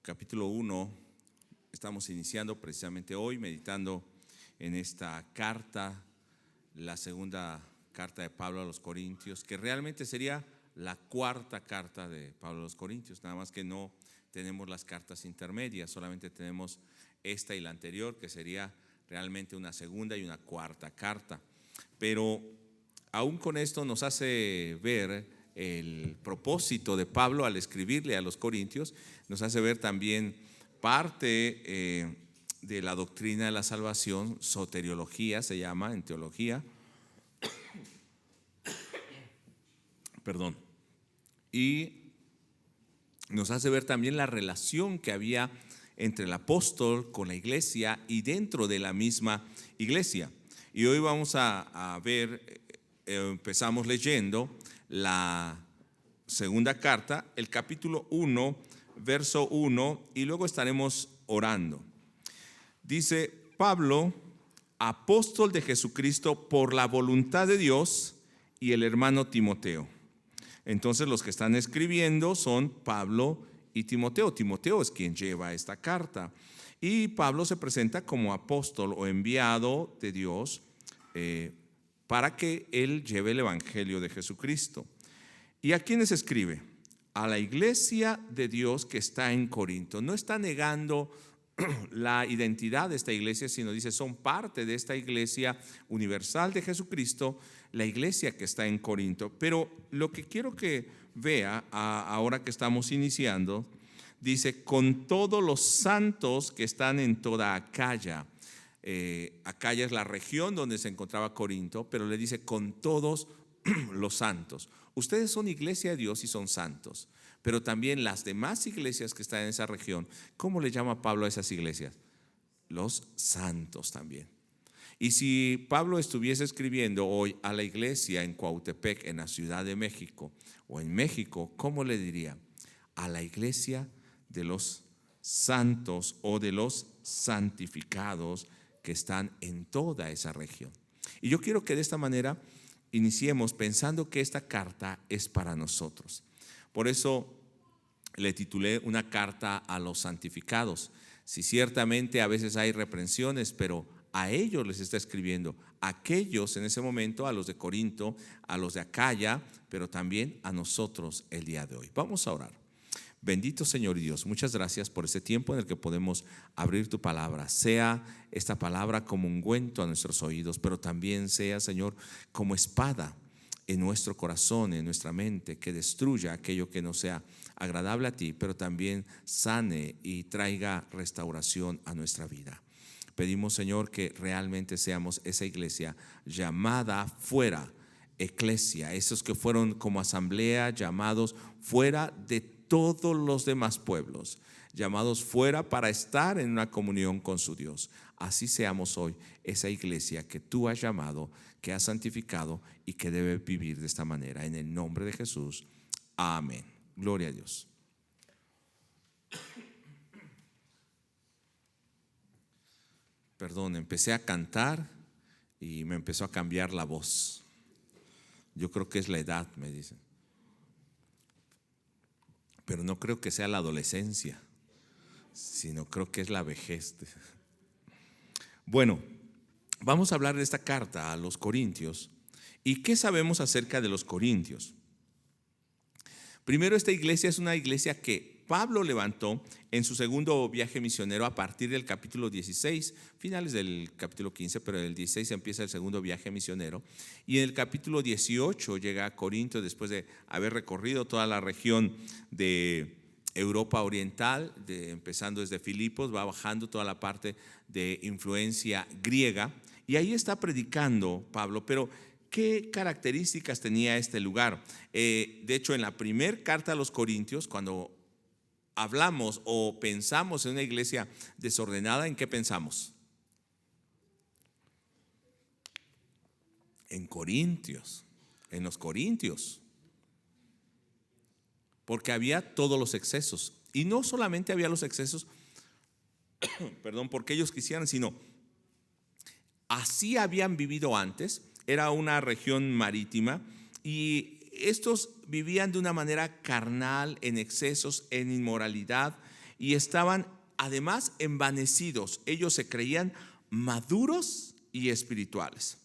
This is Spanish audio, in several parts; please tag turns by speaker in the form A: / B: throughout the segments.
A: capítulo 1. Estamos iniciando precisamente hoy, meditando en esta carta, la segunda carta de Pablo a los Corintios, que realmente sería la cuarta carta de Pablo a los Corintios, nada más que no tenemos las cartas intermedias, solamente tenemos esta y la anterior, que sería realmente una segunda y una cuarta carta. Pero aún con esto nos hace ver el propósito de Pablo al escribirle a los Corintios, nos hace ver también parte de la doctrina de la salvación, soteriología se llama en teología, y nos hace ver también la relación que había entre el apóstol con la iglesia y dentro de la misma iglesia. Y hoy vamos a ver, empezamos leyendo la segunda carta, el capítulo 1, verso 1, y luego estaremos orando. Dice: Pablo, apóstol de Jesucristo por la voluntad de Dios, y el hermano Timoteo. Entonces los que están escribiendo son Pablo y Timoteo. Timoteo es quien lleva esta carta. Y Pablo se presenta como apóstol o enviado de Dios para que él lleve el evangelio de Jesucristo. ¿Y a quiénes escribe? A la iglesia de Dios que está en Corinto. No está negando la identidad de esta iglesia, sino dice son parte de esta iglesia universal de Jesucristo, la iglesia que está en Corinto. Pero lo que quiero que vea ahora que estamos iniciando, dice con todos los santos que están en toda Acaya. Acaya es la región donde se encontraba Corinto, pero le dice con todos los santos. Ustedes son iglesia de Dios y son santos, pero también las demás iglesias que están en esa región, ¿cómo le llama Pablo a esas iglesias? Los santos también. Y si Pablo estuviese escribiendo hoy a la iglesia en Cuautepec, en la Ciudad de México, o en México, ¿cómo le diría? A la iglesia de los santos o de los santificados que están en toda esa región. Y yo quiero que de esta manera iniciemos pensando que esta carta es para nosotros. Por eso le titulé una carta a los santificados. Si ciertamente a veces hay reprensiones, pero a ellos les está escribiendo, a aquellos en ese momento, a los de Corinto, a los de Acaya, pero también a nosotros el día de hoy. Vamos a orar. Bendito Señor y Dios, muchas gracias por este tiempo en el que podemos abrir tu palabra. Sea esta palabra como ungüento a nuestros oídos, pero también sea, Señor, como espada en nuestro corazón, en nuestra mente, que destruya aquello que no sea agradable a ti, pero también sane y traiga restauración a nuestra vida. Pedimos, Señor, que realmente seamos esa iglesia llamada fuera, eclesia, esos que fueron como asamblea llamados fuera de todos los demás pueblos, llamados fuera para estar en una comunión con su Dios. Así seamos hoy esa iglesia que tú has llamado, que has santificado y que debe vivir de esta manera. En el nombre de Jesús, amén. Gloria a Dios. Perdón, empecé a cantar y me empezó a cambiar la voz. Yo creo que es la edad, me dicen. Pero no creo que sea la adolescencia, sino creo que es la vejez. Bueno, vamos a hablar de esta carta a los Corintios. ¿Y qué sabemos acerca de los Corintios? Primero, esta iglesia es una iglesia que Pablo levantó en su segundo viaje misionero a partir del capítulo 16, finales del capítulo 15, pero en el 16 empieza el segundo viaje misionero. Y en el capítulo 18 llega a Corinto después de haber recorrido toda la región de Europa Oriental, empezando desde Filipos, va bajando toda la parte de influencia griega. Y ahí está predicando Pablo, pero ¿qué características tenía este lugar? De hecho, en la primera carta a los Corintios, cuando hablamos o pensamos en una iglesia desordenada, ¿en qué pensamos? En Corintios, en los Corintios, porque había todos los excesos. Y no solamente había los excesos, porque ellos quisieran, sino así habían vivido antes. Era una región marítima y estos vivían de una manera carnal, en excesos, en inmoralidad, y estaban además envanecidos. Ellos se creían maduros y espirituales.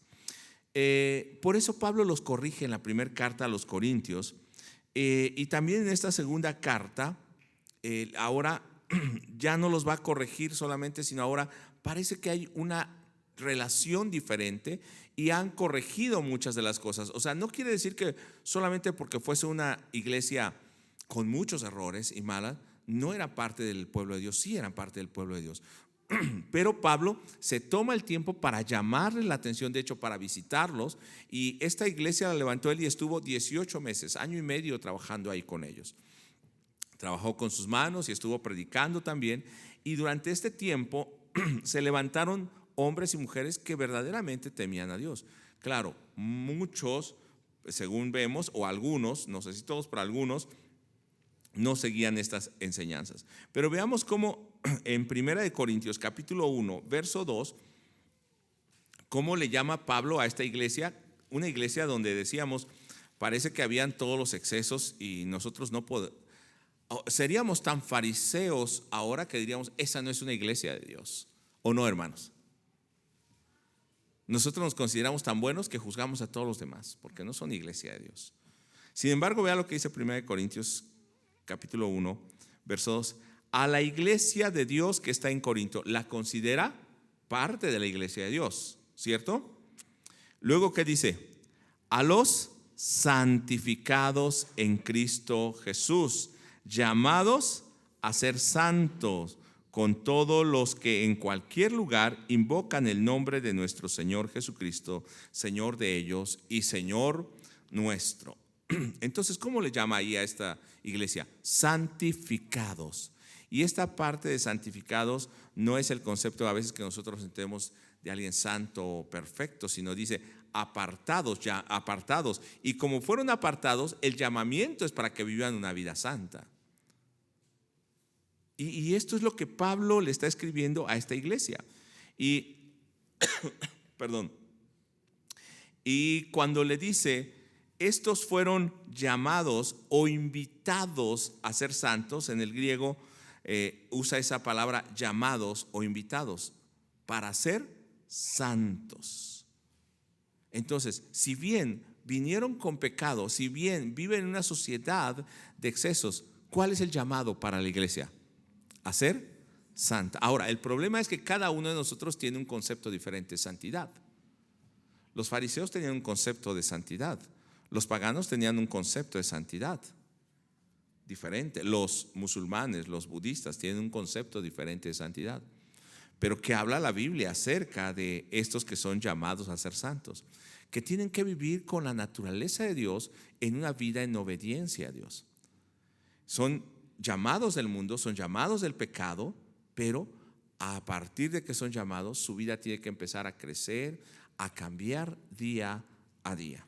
A: Por eso Pablo los corrige en la primera carta a los Corintios, y también en esta segunda carta. Ahora ya no los va a corregir solamente, sino ahora parece que hay una relación diferente y han corregido muchas de las cosas. O sea, no quiere decir que solamente porque fuese una iglesia con muchos errores y malas, no era parte del pueblo de Dios. Sí eran parte del pueblo de Dios. Pero Pablo se toma el tiempo para llamarle la atención, de hecho para visitarlos, y esta iglesia la levantó él y estuvo 18 meses, año y medio trabajando ahí con ellos. Trabajó con sus manos y estuvo predicando también, y durante este tiempo se levantaron hombres y mujeres que verdaderamente temían a Dios. Claro, muchos, según vemos, o algunos, no sé si todos, pero algunos no seguían estas enseñanzas. Pero veamos cómo en 1 Corintios capítulo 1, verso 2, cómo le llama Pablo a esta iglesia, una iglesia donde decíamos, parece que habían todos los excesos y nosotros no podemos. Seríamos tan fariseos ahora que diríamos, esa no es una iglesia de Dios. ¿O no, hermanos? Nosotros nos consideramos tan buenos que juzgamos a todos los demás, porque no son iglesia de Dios. Sin embargo, vea lo que dice 1 Corintios capítulo 1, verso 2. A la iglesia de Dios que está en Corinto, la considera parte de la iglesia de Dios, ¿cierto? Luego, ¿qué dice? A los santificados en Cristo Jesús, llamados a ser santos, con todos los que en cualquier lugar invocan el nombre de nuestro Señor Jesucristo, Señor de ellos y Señor nuestro. Entonces, ¿cómo le llama ahí a esta iglesia? Santificados. Y esta parte de santificados no es el concepto a veces que nosotros entendemos de alguien santo o perfecto, sino dice apartados, ya apartados. Y como fueron apartados, el llamamiento es para que vivan una vida santa. Y esto es lo que Pablo le está escribiendo a esta iglesia. Y, perdón, y cuando le dice, estos fueron llamados o invitados a ser santos, en el griego usa esa palabra llamados o invitados, para ser santos. Entonces, si bien vinieron con pecado, si bien viven en una sociedad de excesos, ¿cuál es el llamado para la iglesia? A ser santa. Ahora, el problema es que cada uno de nosotros tiene un concepto diferente de santidad. Los fariseos tenían un concepto de santidad. Los paganos tenían un concepto de santidad diferente. Los musulmanes, los budistas tienen un concepto diferente de santidad. Pero ¿qué habla la Biblia acerca de estos que son llamados a ser santos? Que tienen que vivir con la naturaleza de Dios en una vida en obediencia a Dios. Son llamados del mundo, son llamados del pecado, pero a partir de que son llamados, su vida tiene que empezar a crecer, a cambiar día a día.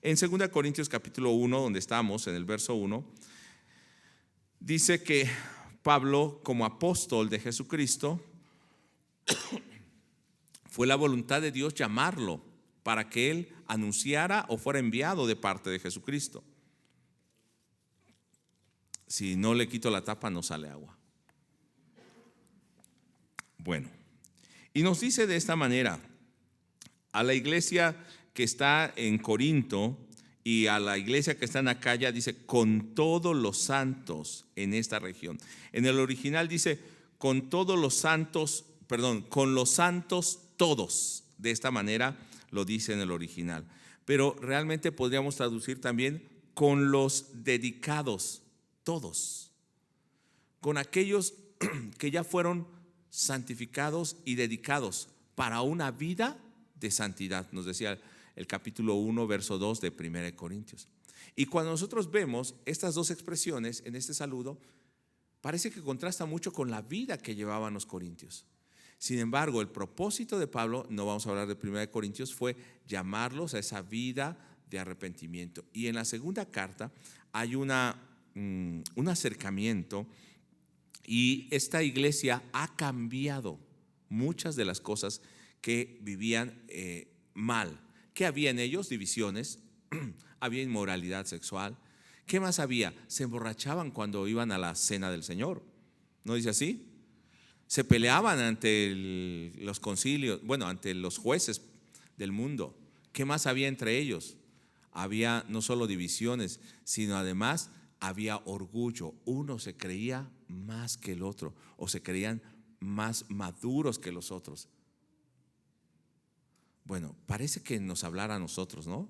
A: En 2 Corintios capítulo 1, donde estamos, en el verso 1, dice que Pablo, como apóstol de Jesucristo, fue la voluntad de Dios llamarlo para que él anunciara o fuera enviado de parte de Jesucristo. Si no le quito la tapa, no sale agua. Bueno, y nos dice de esta manera, a la iglesia que está en Corinto y a la iglesia que está en Acaya, dice, con todos los santos en esta región. En el original dice, con todos los santos, perdón, con los santos todos. De esta manera lo dice en el original. Pero realmente podríamos traducir también con los dedicados, todos. Con aquellos que ya fueron santificados y dedicados para una vida de santidad, nos decía el capítulo 1, verso 2 de 1 Corintios. Y cuando nosotros vemos estas dos expresiones en este saludo, parece que contrasta mucho con la vida que llevaban los corintios. Sin embargo, el propósito de Pablo, no vamos a hablar de 1 Corintios, fue llamarlos a esa vida de arrepentimiento. Y en la segunda carta hay un acercamiento, y esta iglesia ha cambiado muchas de las cosas que vivían mal. ¿Qué había en ellos? Divisiones, había inmoralidad sexual. ¿Qué más había? Se emborrachaban cuando iban a la cena del Señor. ¿No dice así? Se peleaban ante los concilios, bueno, ante los jueces del mundo. ¿Qué más había entre ellos? Había no solo divisiones, sino además había orgullo. Uno se creía más que el otro, o se creían más maduros que los otros. Bueno, parece que nos hablara a nosotros, ¿no?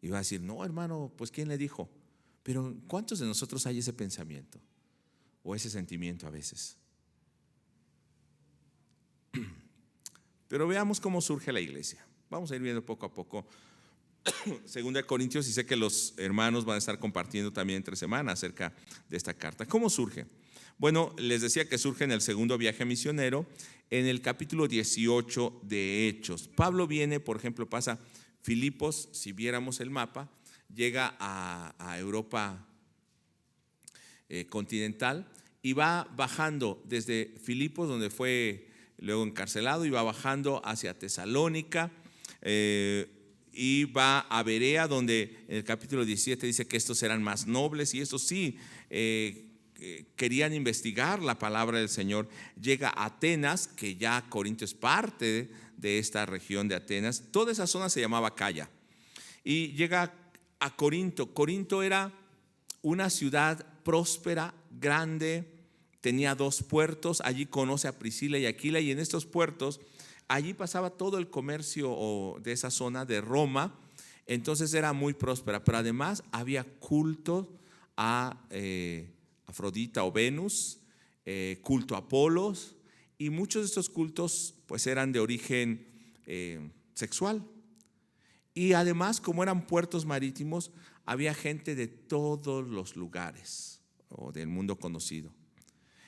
A: Y va a decir, no, hermano, pues ¿quién le dijo? Pero ¿cuántos de nosotros hay ese pensamiento o ese sentimiento a veces? Pero veamos cómo surge la iglesia. Vamos a ir viendo poco a poco 2 Corintios, y sé que los hermanos van a estar compartiendo también entre semanas acerca de esta carta. ¿Cómo surge? Bueno, les decía que surge en el segundo viaje misionero, en el capítulo 18 de Hechos. Pablo viene, por ejemplo, pasa Filipos, si viéramos el mapa, llega a Europa continental y va bajando desde Filipos, donde fue luego encarcelado, y va bajando hacia Tesalónica, y va a Berea, donde en el capítulo 17 dice que estos eran más nobles, y estos sí querían investigar la palabra del Señor. Llega a Atenas, que ya Corinto es parte de esta región de Atenas. Toda esa zona se llamaba Acaya, y llega a Corinto. Corinto era una ciudad próspera, grande, tenía 2 puertos. Allí conoce a Priscila y Aquila, y en estos puertos allí pasaba todo el comercio de esa zona de Roma. Entonces era muy próspera, pero además había culto a Afrodita o Venus, culto a Apolos, y muchos de estos cultos pues eran de origen sexual. Y además, como eran puertos marítimos, había gente de todos los lugares o del mundo conocido.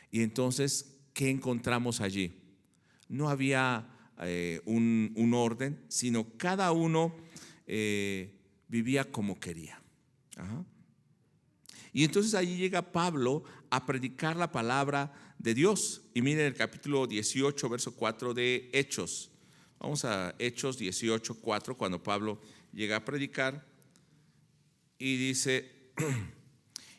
A: Y entonces, ¿qué encontramos allí? No había un orden, sino cada uno vivía como quería. Ajá. Y entonces allí llega Pablo a predicar la palabra de Dios. Y miren el capítulo 18, verso 4 de Hechos. Vamos a Hechos 18, 4, cuando Pablo llega a predicar. Y dice: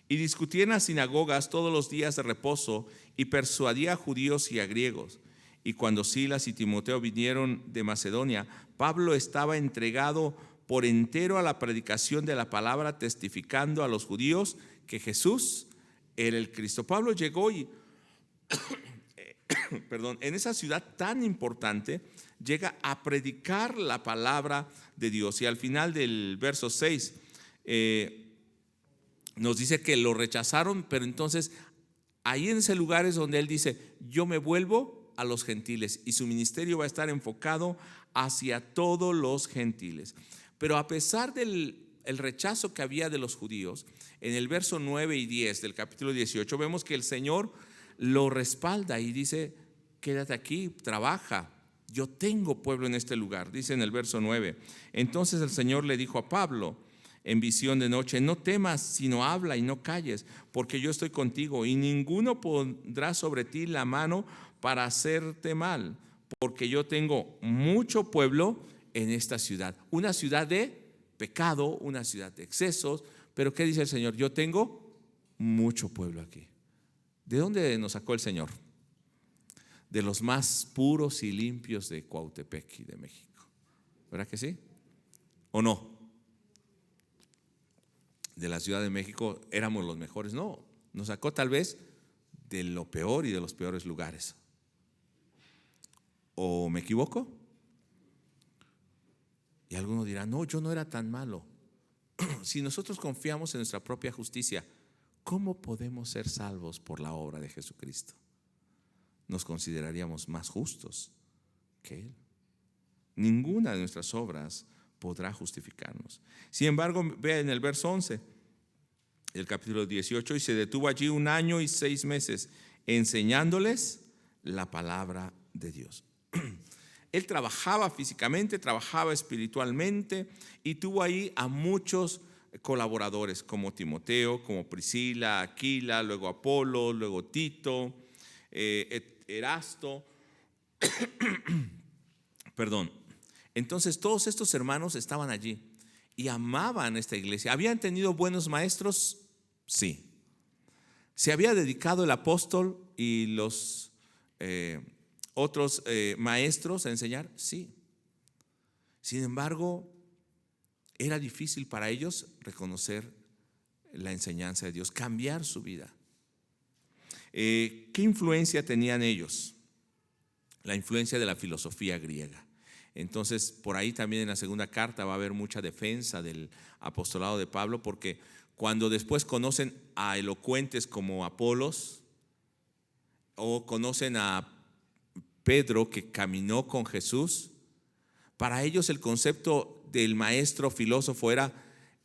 A: y discutía en las sinagogas todos los días de reposo, y persuadía a judíos y a griegos. Y cuando Silas y Timoteo vinieron de Macedonia, Pablo estaba entregado por entero a la predicación de la palabra, testificando a los judíos que Jesús era el Cristo. Pablo llegó y en esa ciudad tan importante, llega a predicar la palabra de Dios. Y al final del verso 6 nos dice que lo rechazaron, pero entonces ahí en ese lugar es donde él dice: yo me vuelvo a los gentiles, y su ministerio va a estar enfocado hacia todos los gentiles. Pero a pesar del rechazo que había de los judíos, en el verso 9 y 10 del capítulo 18 vemos que el Señor lo respalda y dice: quédate aquí, trabaja, yo tengo pueblo en este lugar. Dice en el verso 9: entonces el Señor le dijo a Pablo en visión de noche: no temas, sino habla y no calles, porque yo estoy contigo, y ninguno pondrá sobre ti la mano para hacerte mal, porque yo tengo mucho pueblo en esta ciudad. Una ciudad de pecado, una ciudad de excesos. Pero ¿qué dice el Señor? Yo tengo mucho pueblo aquí. ¿De dónde nos sacó el Señor? De los más puros y limpios de Cuautepec y de México. ¿Verdad que sí? ¿O no? De la Ciudad de México éramos los mejores. No, nos sacó tal vez de lo peor y de los peores lugares. ¿O me equivoco? Y algunos dirán: no, yo no era tan malo. Si nosotros confiamos en nuestra propia justicia, ¿cómo podemos ser salvos por la obra de Jesucristo? Nos consideraríamos más justos que Él. Ninguna de nuestras obras podrá justificarnos. Sin embargo, vea en el verso 11 del capítulo 18: y se detuvo allí 1 año y 6 meses enseñándoles la palabra de Dios. Él trabajaba físicamente, trabajaba espiritualmente, y tuvo ahí a muchos colaboradores como Timoteo, como Priscila, Aquila, luego Apolo, luego Tito, Erasto. Entonces todos estos hermanos estaban allí y amaban esta iglesia. ¿Habían tenido buenos maestros? Sí. ¿Se había dedicado el apóstol y los otros maestros a enseñar? Sí. Sin embargo, era difícil para ellos reconocer la enseñanza de Dios, cambiar su vida. ¿Qué influencia tenían ellos? La influencia de la filosofía griega. Entonces, por ahí también en la segunda carta va a haber mucha defensa del apostolado de Pablo, porque cuando después conocen a elocuentes como Apolos, o conocen a Pedro que caminó con Jesús, para ellos el concepto del maestro filósofo era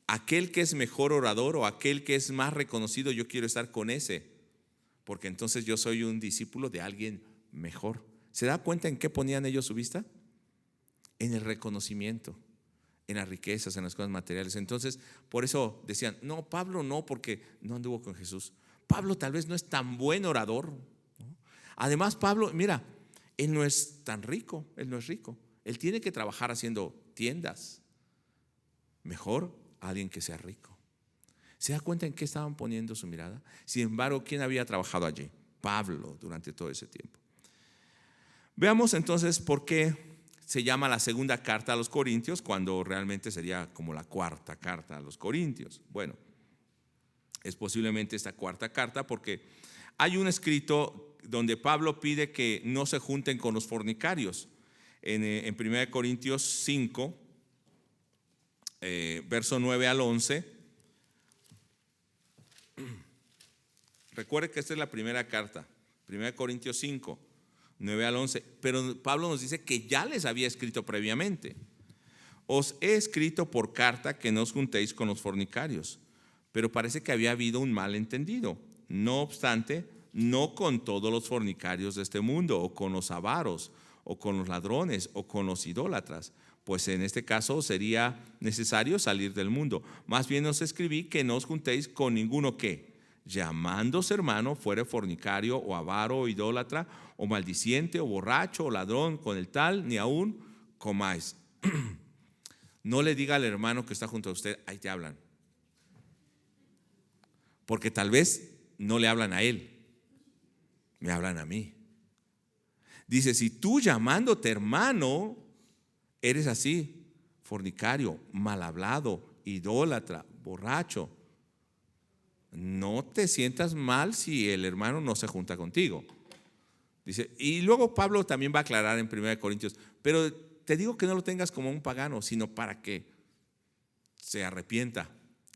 A: aquel que es mejor orador o aquel que es más reconocido. Yo quiero estar con ese, porque entonces yo soy un discípulo de alguien mejor. ¿Se da cuenta en qué ponían ellos su vista? En el reconocimiento, en las riquezas, en las cosas materiales. Entonces, por eso decían, no, Pablo no, porque no anduvo con Jesús. Pablo tal vez no es tan buen orador, ¿no? Además, Pablo, mira, él no es tan rico, él no es rico. Él tiene que trabajar haciendo tiendas. Mejor alguien que sea rico. ¿Se da cuenta en qué estaban poniendo su mirada? Sin embargo, ¿quién había trabajado allí? Pablo, durante todo ese tiempo. Veamos entonces por qué se llama la segunda carta a los Corintios, cuando realmente sería como la cuarta carta a los Corintios. Bueno, es posiblemente esta cuarta carta porque hay un escrito donde Pablo pide que no se junten con los fornicarios. En 1 Corintios 5, verso 9 al 11. Recuerde que esta es la primera carta, 1 Corintios 5, 9 al 11. Pero Pablo nos dice que ya les había escrito previamente. Os he escrito por carta que no os juntéis con los fornicarios, pero parece que había habido un malentendido. No obstante, no con todos los fornicarios de este mundo, o con los avaros, o con los ladrones, o con los idólatras, pues en este caso sería necesario salir del mundo. Más bien os escribí que no os juntéis con ninguno que, llamándose hermano, fuere fornicario, o avaro, o idólatra, o maldiciente, o borracho, o ladrón, con el tal, ni aún comáis. No le diga al hermano que está junto a usted, ahí te hablan, porque tal vez no le hablan a él, me hablan a mí. Dice, si tú llamándote hermano eres así, fornicario, mal hablado, idólatra, borracho, no te sientas mal si el hermano no se junta contigo. Dice, y luego Pablo también va a aclarar en 1 Corintios, pero te digo que no lo tengas como un pagano, sino para que se arrepienta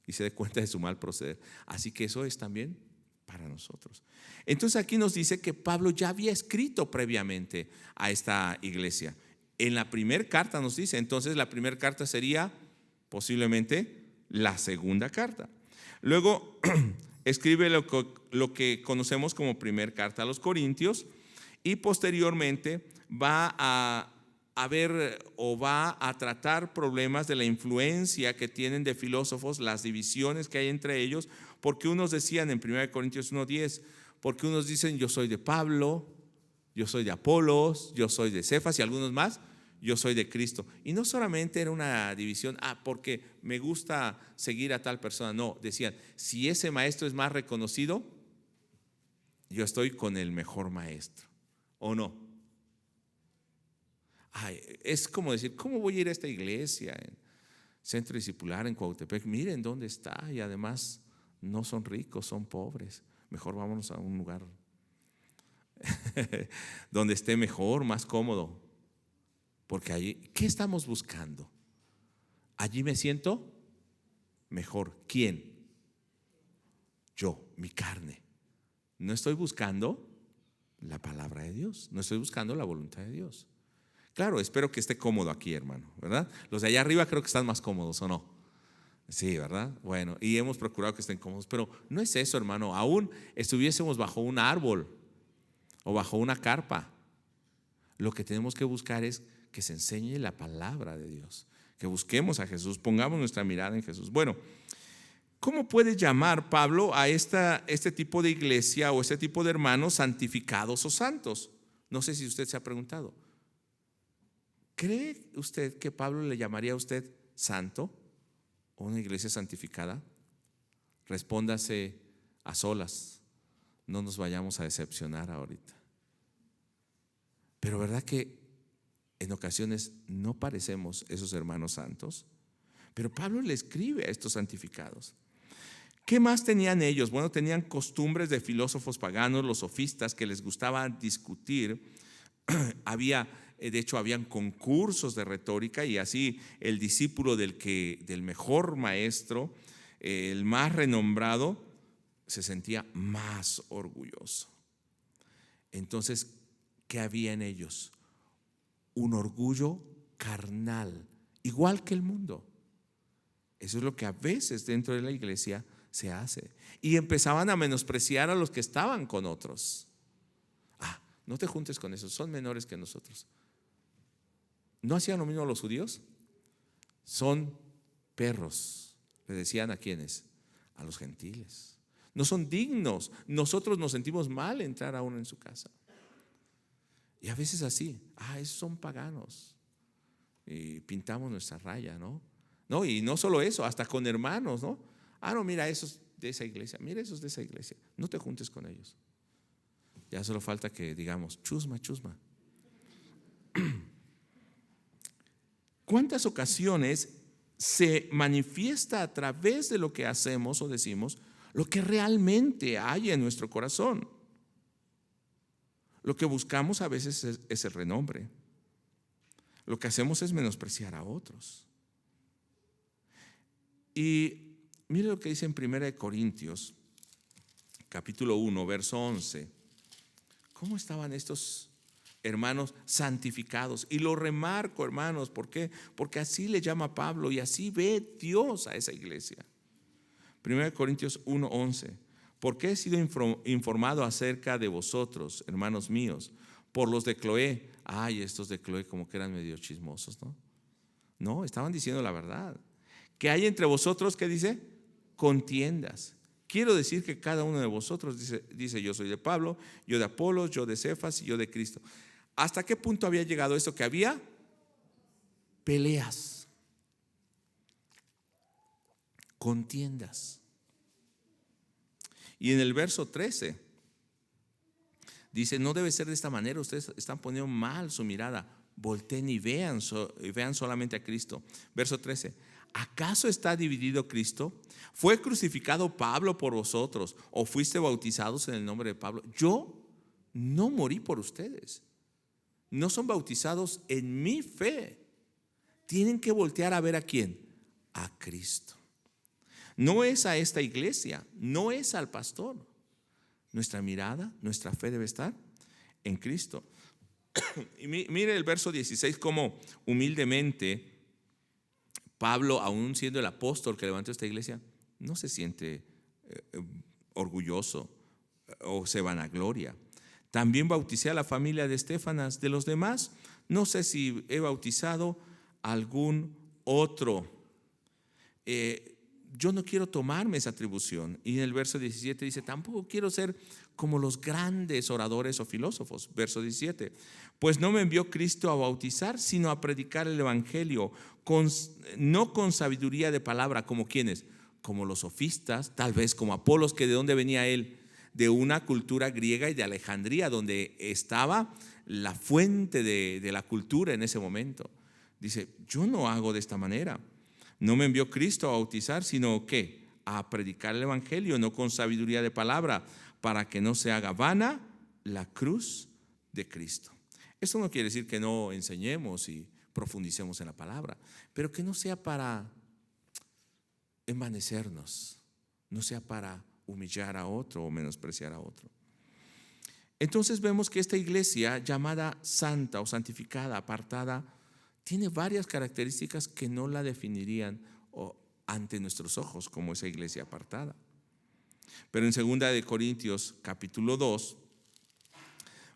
A: y se dé cuenta de su mal proceder. Así que eso es también para nosotros. Entonces aquí nos dice que Pablo ya había escrito previamente a esta iglesia. En la primera carta nos dice, entonces la primera carta sería posiblemente la segunda carta. Luego escribe lo que conocemos como primera carta a los Corintios, y posteriormente va a ver o va a tratar problemas de la influencia que tienen de filósofos, las divisiones que hay entre ellos, porque unos decían en 1 Corintios 1:10, porque unos dicen yo soy de Pablo, yo soy de Apolos, yo soy de Cefas y algunos más, yo soy de Cristo. Y no solamente era una división, porque me gusta seguir a tal persona, no, decían, si ese maestro es más reconocido, yo estoy con el mejor maestro, ¿o no? Es como decir, ¿cómo voy a ir a esta iglesia en Centro Discipular en Cuautepec? Miren dónde está, y además no son ricos, son pobres. Mejor vámonos a un lugar donde esté mejor, más cómodo. Porque allí, ¿qué estamos buscando? Allí me siento mejor. ¿Quién? Yo, mi carne. No estoy buscando la palabra de Dios, no estoy buscando la voluntad de Dios. Claro, espero que esté cómodo aquí, hermano, ¿verdad? Los de allá arriba creo que están más cómodos, ¿o no? Sí, ¿verdad? Bueno, y hemos procurado que estén cómodos, pero no es eso, hermano. Aún estuviésemos bajo un árbol o bajo una carpa, lo que tenemos que buscar es que se enseñe la palabra de Dios, que busquemos a Jesús, pongamos nuestra mirada en Jesús. Bueno, ¿cómo puede llamar Pablo a este tipo de iglesia o este tipo de hermanos santificados o santos? No sé si usted se ha preguntado. ¿Cree usted que Pablo le llamaría a usted santo o una iglesia santificada? Respóndase a solas, no nos vayamos a decepcionar ahorita. Pero ¿verdad que en ocasiones no parecemos esos hermanos santos? Pero Pablo le escribe a estos santificados. ¿Qué más tenían ellos? Bueno, tenían costumbres de filósofos paganos, los sofistas, que les gustaba discutir. De hecho, habían concursos de retórica, y así el discípulo del mejor maestro, el más renombrado, se sentía más orgulloso. Entonces, ¿qué había en ellos? Un orgullo carnal, igual que el mundo. Eso es lo que a veces dentro de la iglesia se hace. Y empezaban a menospreciar a los que estaban con otros. No te juntes con esos, son menores que nosotros. ¿No hacían lo mismo los judíos? Son perros, le decían a quienes, a los gentiles. No son dignos. Nosotros nos sentimos mal entrar a uno en su casa. Y a veces así, esos son paganos. Y pintamos nuestra raya, ¿no? No, y no solo eso, hasta con hermanos, ¿no? No, mira, esos de esa iglesia, mira esos de esa iglesia, no te juntes con ellos. Ya solo falta que digamos, chusma, chusma. ¿Cuántas ocasiones se manifiesta a través de lo que hacemos o decimos lo que realmente hay en nuestro corazón? Lo que buscamos a veces es el renombre. Lo que hacemos es menospreciar a otros. Y mire lo que dice en 1 Corintios, capítulo 1, verso 11. ¿Cómo estaban estos hermanos santificados? Y lo remarco, hermanos, ¿por qué? Porque así le llama Pablo y así ve Dios a esa iglesia. 1 Corintios 1, 11. Porque he sido informado acerca de vosotros, hermanos míos, por los de Cloé. Estos de Cloé como que eran medio chismosos, ¿no? No, estaban diciendo la verdad. Que hay entre vosotros, ¿qué dice? Contiendas. Quiero decir que cada uno de vosotros dice yo soy de Pablo, yo de Apolos, yo de Cefas y yo de Cristo. ¿Hasta qué punto había llegado esto? Que había peleas, contiendas. Y en el verso 13 dice, no debe ser de esta manera, ustedes están poniendo mal su mirada, volteen y vean solamente a Cristo. Verso 13, ¿acaso está dividido Cristo? ¿Fue crucificado Pablo por vosotros o fuiste bautizados en el nombre de Pablo? Yo no morí por ustedes, no son bautizados en mi fe. Tienen que voltear a ver a quién, a Cristo. No es a esta iglesia, no es al pastor. Nuestra mirada, nuestra fe debe estar en Cristo. Y mire el verso 16, cómo humildemente Pablo, aún siendo el apóstol que levantó esta iglesia, no se siente orgulloso o se vanagloria. También bauticé a la familia de Estefanas. De los demás, no sé si he bautizado a algún otro. Yo no quiero tomarme esa atribución. Y en el verso 17 dice, tampoco quiero ser como los grandes oradores o filósofos. Verso 17, pues no me envió Cristo a bautizar, sino a predicar el evangelio, no con sabiduría de palabra, como quienes, como los sofistas, tal vez como Apolos, que de dónde venía él, de una cultura griega y de Alejandría, donde estaba la fuente de la cultura en ese momento. Dice, yo no hago de esta manera. No me envió Cristo a bautizar, sino ¿qué? A predicar el evangelio, no con sabiduría de palabra, para que no se haga vana la cruz de Cristo. Esto no quiere decir que no enseñemos y profundicemos en la palabra, pero que no sea para envanecernos, no sea para humillar a otro o menospreciar a otro. Entonces vemos que esta iglesia llamada santa o santificada, apartada, tiene varias características que no la definirían ante nuestros ojos como esa iglesia apartada. Pero en 2 Corintios capítulo 2,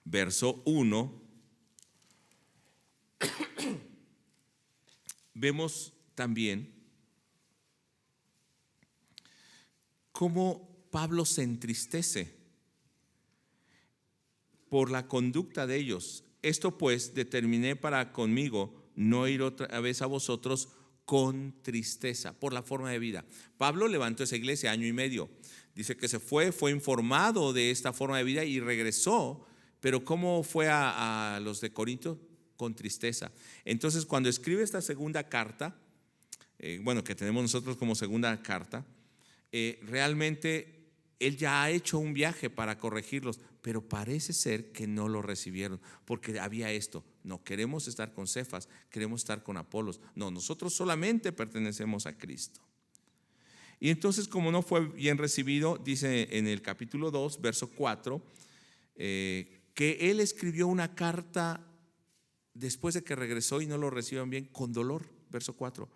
A: verso 1, vemos también cómo Pablo se entristece por la conducta de ellos. Esto pues determiné para conmigo no ir otra vez a vosotros con tristeza por la forma de vida. Pablo levantó esa iglesia 1 año y medio. Dice que se fue informado de esta forma de vida y regresó. Pero ¿cómo fue a los de Corinto? Con tristeza. Entonces, cuando escribe esta segunda carta, que tenemos nosotros como segunda carta, realmente él ya ha hecho un viaje para corregirlos, pero parece ser que no lo recibieron, porque había esto: no queremos estar con Cefas, queremos estar con Apolos. No, nosotros solamente pertenecemos a Cristo. Y entonces, como no fue bien recibido, dice en el capítulo 2, verso 4, que él escribió una carta después de que regresó y no lo recibieron bien, con dolor. Verso 4: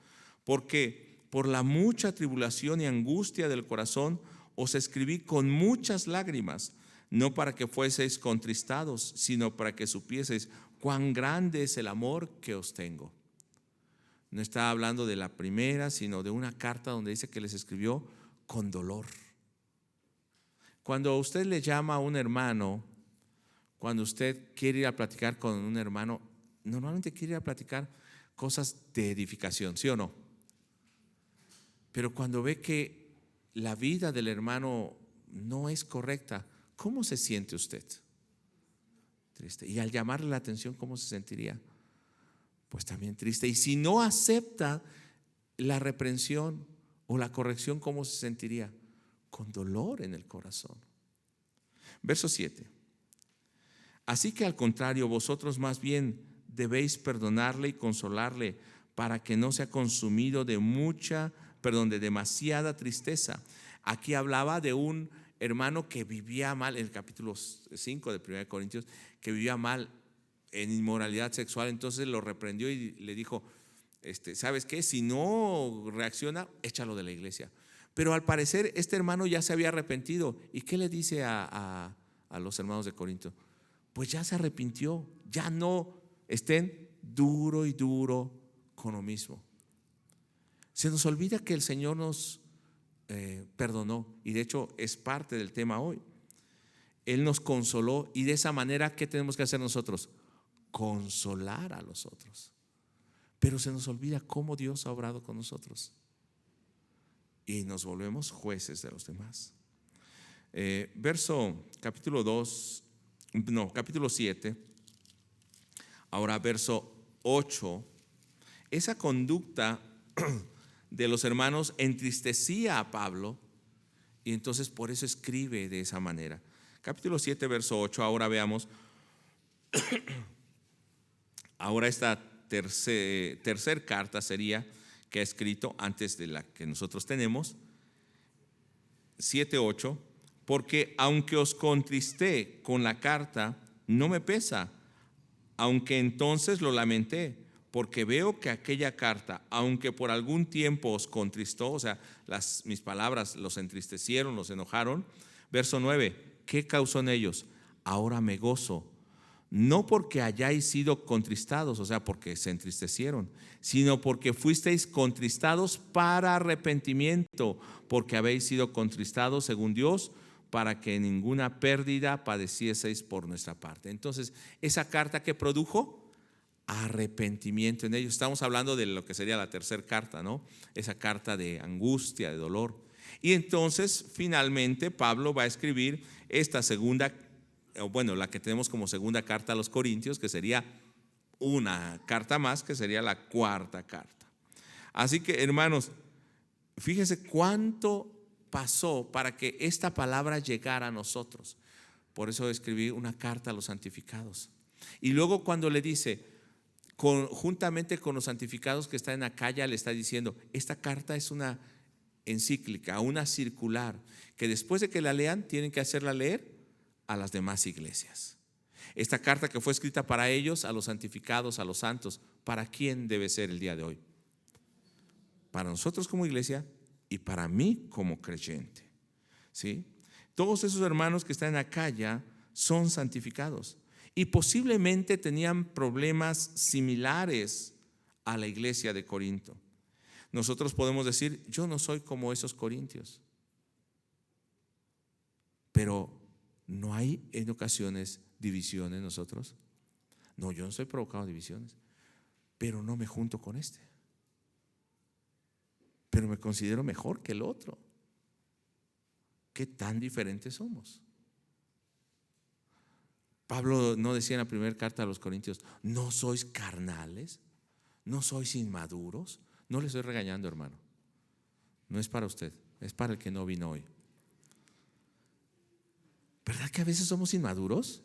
A: porque por la mucha tribulación y angustia del corazón os escribí con muchas lágrimas, no para que fueseis contristados, sino para que supieseis cuán grande es el amor que os tengo. No está hablando de la primera, sino de una carta donde dice que les escribió con dolor. Cuando usted le llama a un hermano, cuando usted quiere ir a platicar con un hermano, normalmente quiere ir a platicar cosas de edificación, ¿sí o no? Pero cuando ve que la vida del hermano no es correcta, ¿cómo se siente usted? Triste. Y al llamarle la atención, ¿cómo se sentiría? Pues también triste. Y si no acepta la reprensión o la corrección, ¿cómo se sentiría? Con dolor en el corazón. Verso 7: así que al contrario, vosotros más bien debéis perdonarle y consolarle, para que no sea consumido de demasiada tristeza. Aquí hablaba de un hermano que vivía mal, en el capítulo 5 de 1 Corintios, que vivía mal en inmoralidad sexual. Entonces lo reprendió y le dijo: ¿sabes qué? Si no reacciona, échalo de la iglesia. Pero al parecer este hermano ya se había arrepentido. ¿Y qué le dice a los hermanos de Corinto? Pues ya se arrepintió, ya no estén duro y duro con lo mismo. Se nos olvida que el Señor nos perdonó, y de hecho es parte del tema hoy. Él nos consoló, y de esa manera, ¿qué tenemos que hacer nosotros? Consolar a los otros. Pero se nos olvida cómo Dios ha obrado con nosotros y nos volvemos jueces de los demás. Capítulo 7, ahora verso 8. Esa conducta de los hermanos entristecía a Pablo, y entonces por eso escribe de esa manera. Capítulo 7, verso 8. Ahora veamos. Ahora esta tercer carta sería que ha escrito antes de la que nosotros tenemos. 7:8: porque aunque os contristé con la carta, no me pesa, aunque entonces lo lamenté, porque veo que aquella carta, aunque por algún tiempo os contristó, o sea, mis palabras los entristecieron, los enojaron. Verso 9: ¿qué causó en ellos? Ahora me gozo, no porque hayáis sido contristados, o sea, porque se entristecieron, sino porque fuisteis contristados para arrepentimiento, porque habéis sido contristados según Dios, para que ninguna pérdida padecieseis por nuestra parte. Entonces, esa carta que produjo arrepentimiento en ellos. Estamos hablando de lo que sería la tercera carta, ¿no? Esa carta de angustia, de dolor. Y entonces, finalmente, Pablo va a escribir esta segunda, la que tenemos como segunda carta a los Corintios, que sería una carta más, que sería la cuarta carta. Así que, hermanos, fíjense cuánto pasó para que esta palabra llegara a nosotros. Por eso escribí una carta a los santificados. Y luego cuando le dice, juntamente con los santificados que están en Acaya, le está diciendo: esta carta es una encíclica, una circular, que después de que la lean, tienen que hacerla leer a las demás iglesias. Esta carta que fue escrita para ellos, a los santificados, a los santos, ¿para quién debe ser el día de hoy? Para nosotros como iglesia y para mí como creyente, ¿sí? Todos esos hermanos que están en Acaya son santificados y posiblemente tenían problemas similares a la iglesia de Corinto. Nosotros podemos decir: yo no soy como esos corintios, pero ¿no hay en ocasiones divisiones nosotros? No, yo no estoy provocando divisiones, pero no me junto con este. pero me considero mejor que el otro. ¿Qué tan diferentes somos? Pablo no decía en la primera carta a los Corintios: ¿no sois carnales? ¿No sois inmaduros? No le estoy regañando, hermano. No es para usted, es para el que no vino hoy. ¿Verdad que a veces somos inmaduros?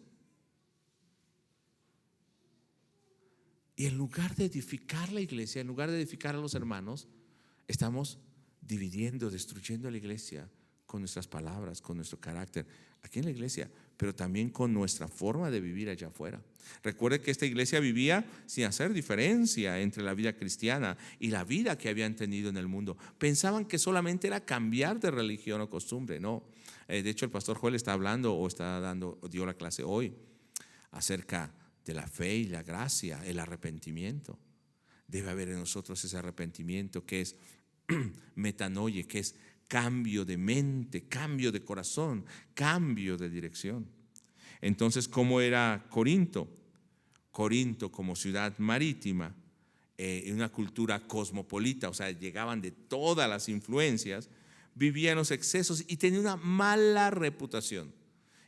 A: Y en lugar de edificar la iglesia, en lugar de edificar a los hermanos, estamos dividiendo, destruyendo la iglesia con nuestras palabras, con nuestro carácter, aquí en la iglesia, pero también con nuestra forma de vivir allá afuera. Recuerde que esta iglesia vivía sin hacer diferencia entre la vida cristiana y la vida que habían tenido en el mundo. Pensaban que solamente era cambiar de religión o costumbre. No, de hecho el pastor Joel está hablando dio la clase hoy acerca de la fe y la gracia, el arrepentimiento. Debe haber en nosotros ese arrepentimiento que es metanoia, que es cambio de mente, cambio de corazón, cambio de dirección. Entonces, ¿cómo era Corinto? Corinto, como ciudad marítima, en una cultura cosmopolita, o sea, llegaban de todas las influencias, vivían los excesos y tenía una mala reputación.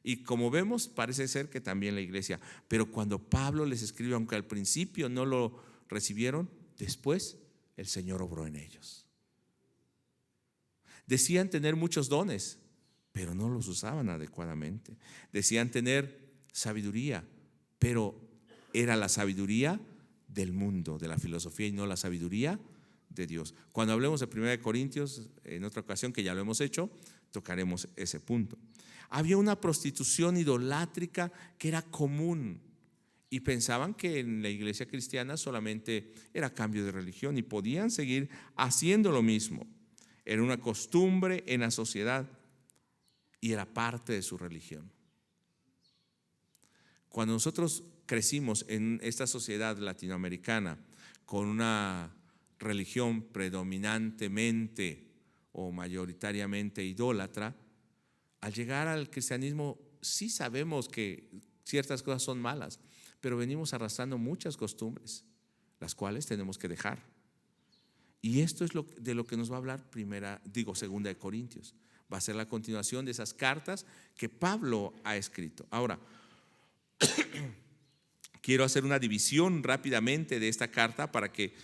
A: Y como vemos, parece ser que también la iglesia. Pero cuando Pablo les escribe, aunque al principio no lo recibieron, después el Señor obró en ellos. Decían tener muchos dones, pero no los usaban adecuadamente. Decían tener sabiduría, pero era la sabiduría del mundo, de la filosofía, y no la sabiduría de Dios. Cuando hablemos de 1 Corintios, en otra ocasión que ya lo hemos hecho, tocaremos ese punto. Había una prostitución idolátrica que era común y pensaban que en la iglesia cristiana solamente era cambio de religión y podían seguir haciendo lo mismo. Era una costumbre en la sociedad y era parte de su religión. Cuando nosotros crecimos en esta sociedad latinoamericana con una religión predominantemente o mayoritariamente idólatra, al llegar al cristianismo sí sabemos que ciertas cosas son malas, pero venimos arrastrando muchas costumbres, las cuales tenemos que dejar. Y esto es de lo que nos va a hablar segunda de Corintios. Va a ser la continuación de esas cartas que Pablo ha escrito. Ahora, quiero hacer una división rápidamente de esta carta para que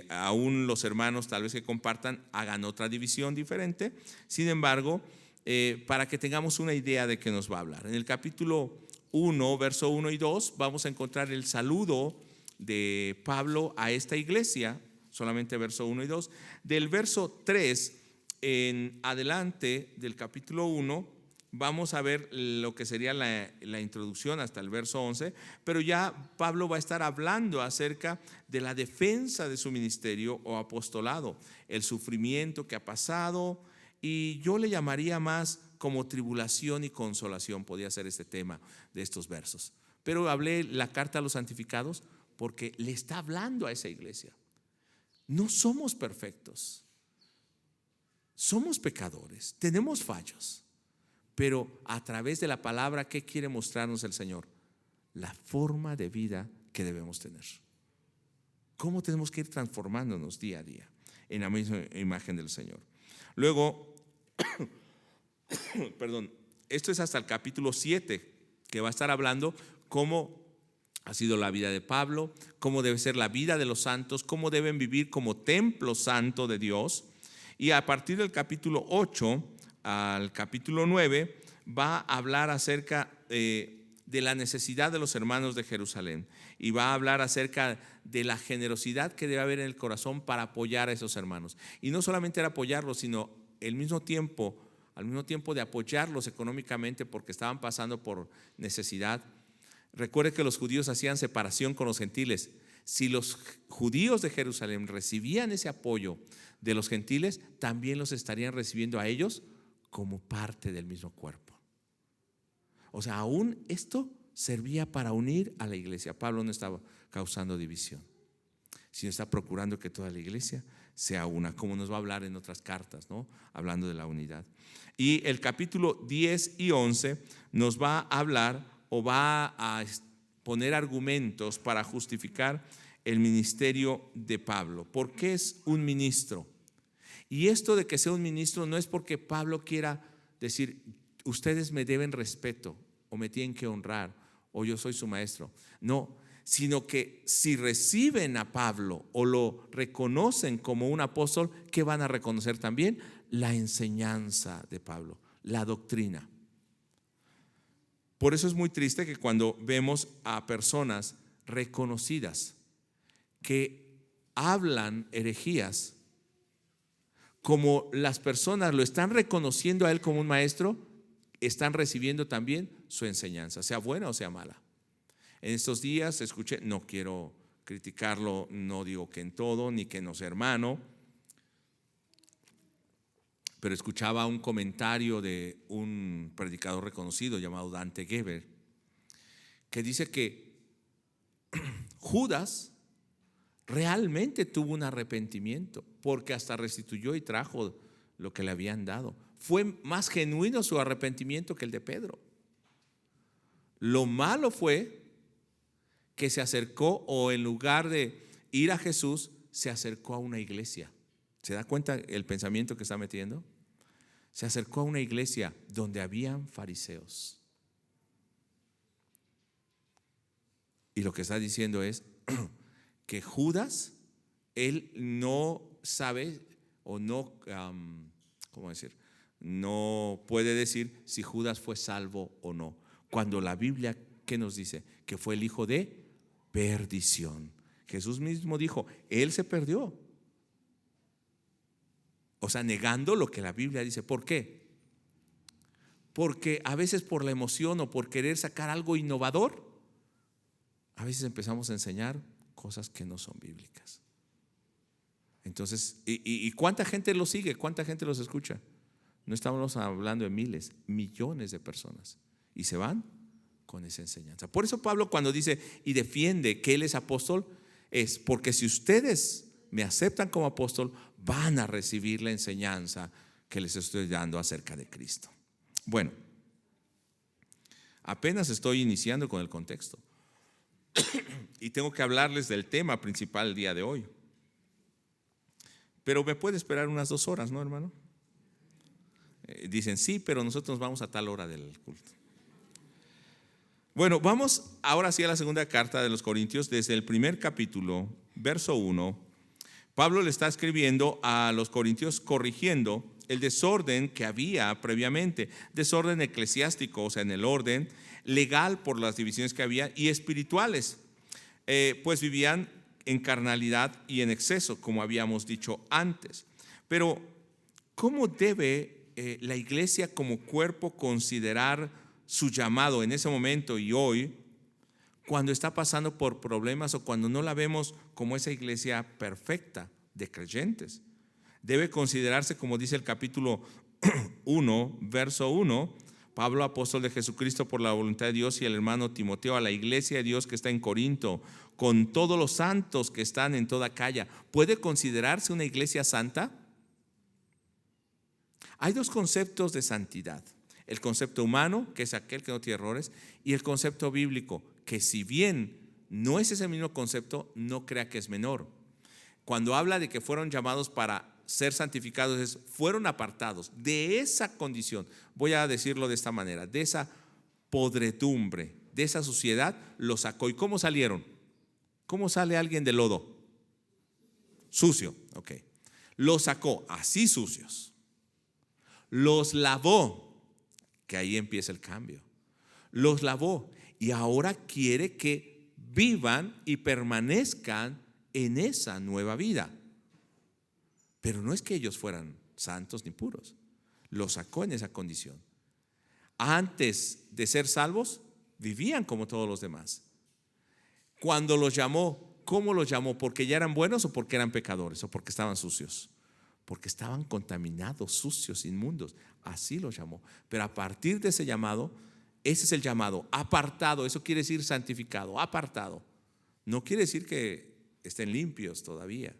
A: aún los hermanos tal vez que compartan hagan otra división diferente. Sin embargo, para que tengamos una idea de qué nos va a hablar. En el capítulo 1, verso 1 y 2, vamos a encontrar el saludo de Pablo a esta iglesia, solamente verso 1 y 2. Del verso 3 en adelante del capítulo 1, vamos a ver lo que sería la introducción hasta el verso 11, pero ya Pablo va a estar hablando acerca de la defensa de su ministerio o apostolado, el sufrimiento que ha pasado. Y yo le llamaría más como tribulación y consolación, podría ser este tema de estos versos. Pero hablé la carta a los santificados porque le está hablando a esa iglesia. No somos perfectos, somos pecadores, tenemos fallos, pero a través de la palabra, ¿qué quiere mostrarnos el Señor? La forma de vida que debemos tener. ¿Cómo tenemos que ir transformándonos día a día en la misma imagen del Señor? Luego, esto es hasta el capítulo 7, que va a estar hablando cómo ha sido la vida de Pablo, cómo debe ser la vida de los santos, cómo deben vivir como templo santo de Dios. Y a partir del capítulo 8 al capítulo 9 va a hablar acerca de la necesidad de los hermanos de Jerusalén, y va a hablar acerca de la generosidad que debe haber en el corazón para apoyar a esos hermanos. Y no solamente era apoyarlos, sino al mismo tiempo de apoyarlos económicamente porque estaban pasando por necesidad. Recuerde que los judíos hacían separación con los gentiles. Si los judíos de Jerusalén recibían ese apoyo de los gentiles, también los estarían recibiendo a ellos como parte del mismo cuerpo. O sea, aún esto servía para unir a la iglesia. Pablo no estaba causando división, sino está procurando que toda la iglesia sea una, como nos va a hablar en otras cartas, ¿no? Hablando de la unidad. Y el capítulo 10 y 11 nos va a hablar o va a poner argumentos para justificar el ministerio de Pablo. ¿Por qué es un ministro? Y esto de que sea un ministro no es porque Pablo quiera decir, ustedes me deben respeto o me tienen que honrar o yo soy su maestro. No, sino que si reciben a Pablo o lo reconocen como un apóstol, ¿qué van a reconocer también? La enseñanza de Pablo, la doctrina. Por eso es muy triste que cuando vemos a personas reconocidas que hablan herejías, como las personas lo están reconociendo a él como un maestro, están recibiendo también su enseñanza, sea buena o sea mala. En estos días escuché, no quiero criticarlo, no digo que en todo, ni que no sea hermano, pero escuchaba un comentario de un predicador reconocido llamado Dante Gebel, que dice que Judas realmente tuvo un arrepentimiento, porque hasta restituyó y trajo lo que le habían dado. Fue más genuino su arrepentimiento que el de Pedro. Lo malo fue que se acercó, o en lugar de ir a Jesús, se acercó a una iglesia. ¿Se da cuenta el pensamiento que está metiendo? Se acercó a una iglesia donde habían fariseos. Y lo que está diciendo es que Judas, él no sabe o no, ¿cómo decir? No puede decir si Judas fue salvo o no. Cuando la Biblia, ¿qué nos dice? Que fue el hijo de perdición. Jesús mismo dijo, él se perdió. O sea, negando lo que la Biblia dice. ¿Por qué? Porque a veces por la emoción o por querer sacar algo innovador, a veces empezamos a enseñar cosas que no son bíblicas. Entonces, ¿y cuánta gente los sigue? ¿Cuánta gente los escucha? No estamos hablando de miles, millones de personas. Y se van con esa enseñanza. Por eso Pablo, cuando dice y defiende que él es apóstol, es porque si ustedes me aceptan como apóstol, van a recibir la enseñanza que les estoy dando acerca de Cristo. Bueno, apenas estoy iniciando con el contexto y tengo que hablarles del tema principal el día de hoy. Pero me puede esperar unas 2 horas, ¿no, hermano? Dicen, sí, pero nosotros vamos a tal hora del culto. Bueno, vamos ahora sí a la segunda carta de los Corintios, desde el primer capítulo, verso 1. Pablo le está escribiendo a los corintios corrigiendo el desorden que había previamente, desorden eclesiástico, o sea, en el orden legal por las divisiones que había, y espirituales, pues vivían en carnalidad y en exceso, como habíamos dicho antes. Pero, ¿cómo debe la iglesia como cuerpo considerar su llamado en ese momento y hoy, cuando está pasando por problemas o cuando no la vemos como esa iglesia perfecta de creyentes? Debe considerarse, como dice el capítulo 1, verso 1, Pablo, apóstol de Jesucristo por la voluntad de Dios, y el hermano Timoteo, a la iglesia de Dios que está en Corinto, con todos los santos que están en toda Acaya. ¿Puede considerarse una iglesia santa? Hay 2 conceptos de santidad: el concepto humano, que es aquel que no tiene errores, y el concepto bíblico, que si bien no es ese mismo concepto, no crea que es menor. Cuando habla de que fueron llamados para ser santificados, fueron apartados de esa condición, voy a decirlo de esta manera, de esa podredumbre, de esa suciedad, los sacó. ¿Y cómo salieron? ¿Cómo sale alguien del lodo? Sucio, ok. Los sacó así sucios, los lavó, que ahí empieza el cambio. Los lavó y ahora quiere que vivan y permanezcan en esa nueva vida. Pero no es que ellos fueran santos ni puros, los sacó en esa condición. Antes de ser salvos, vivían como todos los demás. Cuando los llamó, ¿cómo los llamó? ¿Porque ya eran buenos o porque eran pecadores o porque estaban sucios? Porque estaban contaminados, sucios, inmundos. Así los llamó. Pero a partir de ese llamado, ese es el llamado, apartado. Eso quiere decir santificado, apartado. No quiere decir que estén limpios todavía.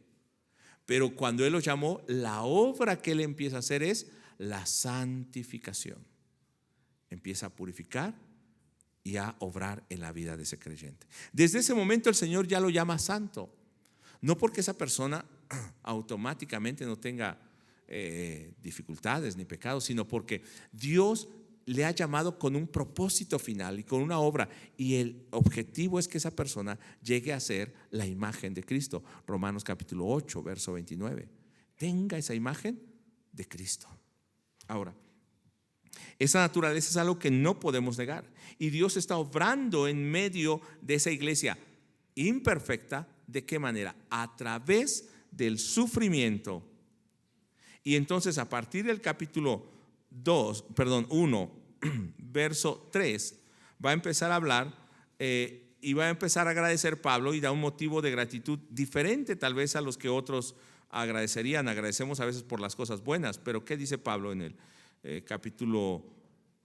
A: Pero cuando Él los llamó, la obra que Él empieza a hacer es la santificación. Empieza a purificar y a obrar en la vida de ese creyente. Desde ese momento el Señor ya lo llama santo. No porque esa persona automáticamente no tenga dificultades ni pecados, sino porque Dios le ha llamado con un propósito final y con una obra, y el objetivo es que esa persona llegue a ser la imagen de Cristo. Romanos capítulo 8, verso 29. Tenga esa imagen de Cristo. Ahora, esa naturaleza es algo que no podemos negar, y Dios está obrando en medio de esa iglesia imperfecta. ¿De qué manera? A través del sufrimiento. Y entonces, a partir del capítulo 1, verso 3, va a empezar a hablar y va a empezar a agradecer Pablo, y da un motivo de gratitud diferente tal vez a los que otros agradecerían. Agradecemos a veces por las cosas buenas, pero ¿qué dice Pablo en el capítulo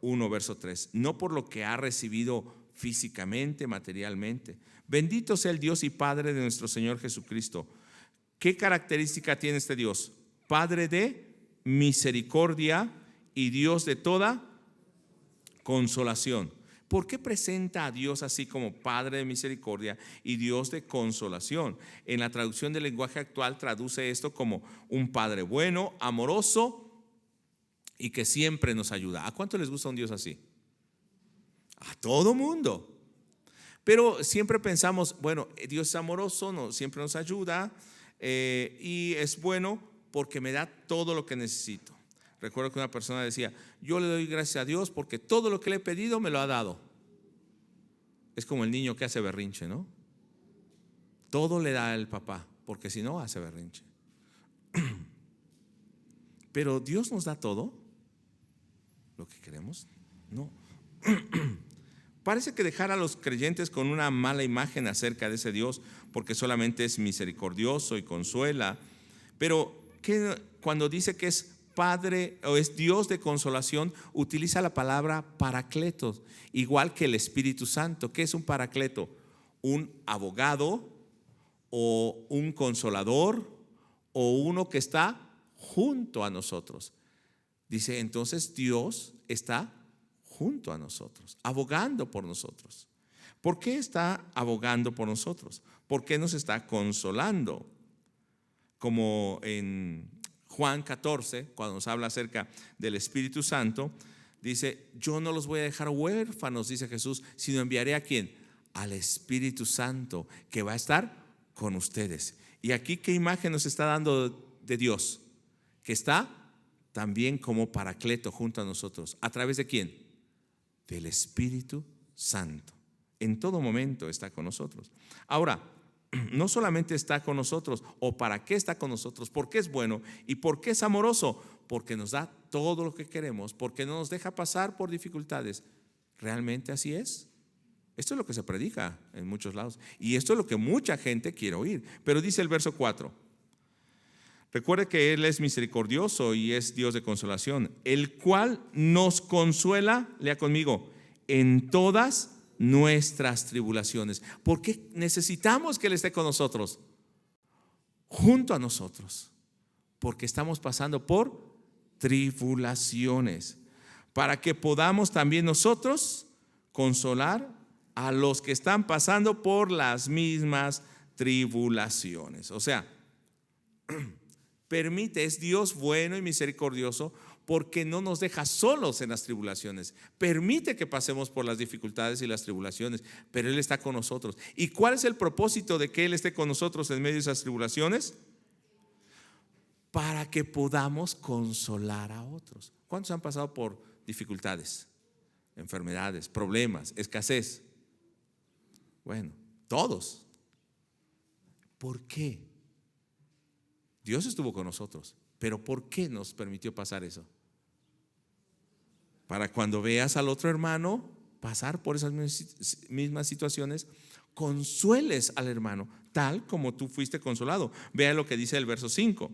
A: 1, verso 3? No por lo que ha recibido físicamente, materialmente. Bendito sea el Dios y Padre de nuestro Señor Jesucristo. ¿Qué característica tiene este Dios? Padre de misericordia y Dios de toda consolación. ¿Por qué presenta a Dios así como Padre de misericordia y Dios de consolación? En la traducción del lenguaje actual traduce esto como un Padre bueno, amoroso y que siempre nos ayuda. ¿A cuánto les gusta un Dios así? A todo mundo. Pero siempre pensamos, bueno, Dios es amoroso, no, siempre nos ayuda y es bueno porque me da todo lo que necesito. Recuerdo que una persona decía: yo le doy gracias a Dios porque todo lo que le he pedido me lo ha dado. Es como el niño que hace berrinche, ¿no? Todo le da el papá, porque si no hace berrinche. Pero Dios nos da todo lo que queremos. No. Parece que dejar a los creyentes con una mala imagen acerca de ese Dios, porque solamente es misericordioso y consuela. Pero cuando dice que es Padre o es Dios de consolación, utiliza la palabra paracletos, igual que el Espíritu Santo. ¿Qué es un paracleto? Un abogado o un consolador o uno que está junto a nosotros. Dice, entonces Dios está junto a nosotros, abogando por nosotros. ¿Por qué está abogando por nosotros? ¿Por qué nos está consolando? Como en Juan 14, cuando nos habla acerca del Espíritu Santo, dice: yo no los voy a dejar huérfanos, dice Jesús, sino enviaré ¿a quién? Al Espíritu Santo, que va a estar con ustedes. Y aquí, ¿qué imagen nos está dando de Dios? Que está también como paracleto junto a nosotros. ¿A través de quién? Del Espíritu Santo. En todo momento está con nosotros. Ahora, no solamente está con nosotros, o para qué está con nosotros, porque es bueno y porque es amoroso, porque nos da todo lo que queremos, porque no nos deja pasar por dificultades. ¿Realmente así es? Esto es lo que se predica en muchos lados, y esto es lo que mucha gente quiere oír. Pero dice el verso 4: recuerde que Él es misericordioso y es Dios de consolación, el cual nos consuela, lea conmigo, en todas nuestras tribulaciones. ¿Por qué necesitamos que Él esté con nosotros? Junto a nosotros. Porque estamos pasando por tribulaciones, para que podamos también nosotros consolar a los que están pasando por las mismas tribulaciones. O sea, permite, es Dios bueno y misericordioso porque no nos deja solos en las tribulaciones. Permite que pasemos por las dificultades y las tribulaciones, pero Él está con nosotros. ¿Y cuál es el propósito de que Él esté con nosotros en medio de esas tribulaciones? Para que podamos consolar a otros. ¿Cuántos han pasado por dificultades, enfermedades, problemas, escasez? Bueno, todos. ¿Por qué? Dios estuvo con nosotros, pero ¿por qué nos permitió pasar eso? Para cuando veas al otro hermano pasar por esas mismas situaciones, consueles al hermano, tal como tú fuiste consolado. Vea lo que dice el verso 5.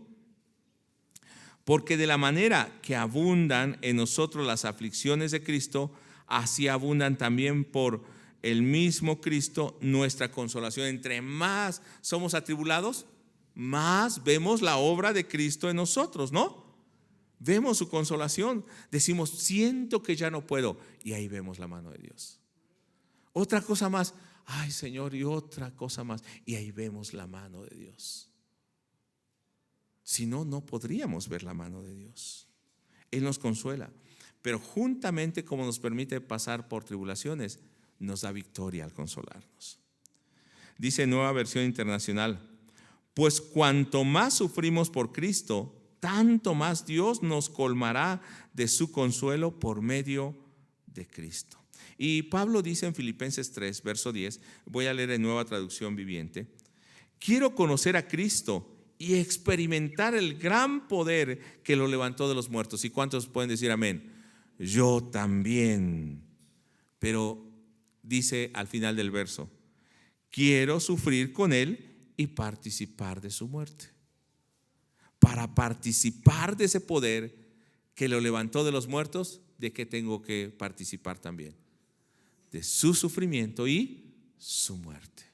A: Porque de la manera que abundan en nosotros las aflicciones de Cristo, así abundan también por el mismo Cristo nuestra consolación. Entre más somos atribulados, más vemos la obra de Cristo en nosotros, ¿no? Vemos su consolación. Decimos, siento que ya no puedo, y ahí vemos la mano de Dios. Otra cosa más, ay Señor, y otra cosa más, y ahí vemos la mano de Dios. Si no, no podríamos ver la mano de Dios. Él nos consuela, pero juntamente como nos permite pasar por tribulaciones, nos da victoria al consolarnos. Dice Nueva Versión Internacional: pues cuanto más sufrimos por Cristo, tanto más Dios nos colmará de su consuelo por medio de Cristo. Y Pablo dice en Filipenses 3, verso 10, voy a leer en Nueva Traducción Viviente: quiero conocer a Cristo y experimentar el gran poder que lo levantó de los muertos. ¿Y cuántos pueden decir amén? Yo también. Pero dice al final del verso: quiero sufrir con Él y participar de su muerte. Para participar de ese poder que lo levantó de los muertos, ¿de qué tengo que participar también? De su sufrimiento y su muerte.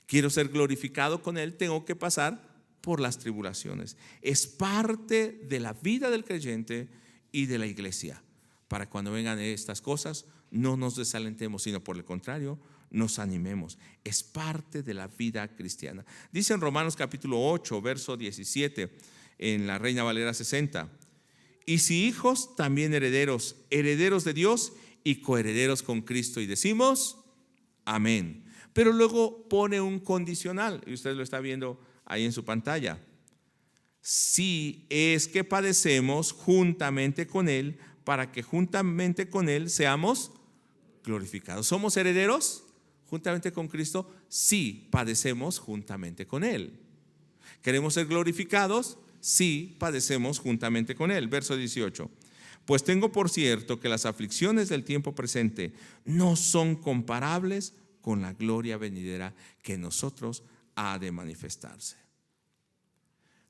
A: Quiero ser glorificado con Él, tengo que pasar por las tribulaciones. Es parte de la vida del creyente y de la iglesia. Para cuando vengan estas cosas, no nos desalentemos, sino por el contrario, nos animemos. Es parte de la vida cristiana. Dice en Romanos capítulo 8, verso 17, en la Reina Valera 60: y si hijos, también herederos, herederos de Dios y coherederos con Cristo. Y decimos amén. Pero luego pone un condicional, y usted lo está viendo ahí en su pantalla: si es que padecemos juntamente con Él, para que juntamente con Él seamos glorificados. ¿Somos herederos juntamente con Cristo? Sí, padecemos juntamente con Él. ¿Queremos ser glorificados? Sí, padecemos juntamente con Él. Verso 18: pues tengo por cierto que las aflicciones del tiempo presente no son comparables con la gloria venidera que en nosotros ha de manifestarse.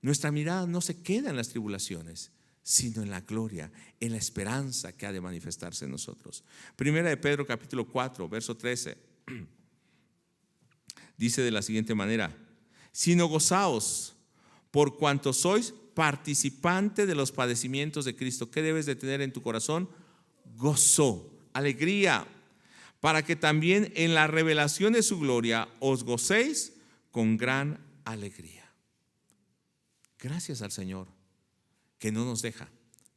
A: Nuestra mirada no se queda en las tribulaciones, sino en la gloria, en la esperanza que ha de manifestarse en nosotros. Primera de Pedro capítulo 4, verso 13, dice de la siguiente manera: sino gozaos por cuanto sois participante de los padecimientos de Cristo. ¿Qué debes de tener en tu corazón? Gozo, alegría, para que también en la revelación de su gloria os gocéis con gran alegría. Gracias al Señor que no nos deja.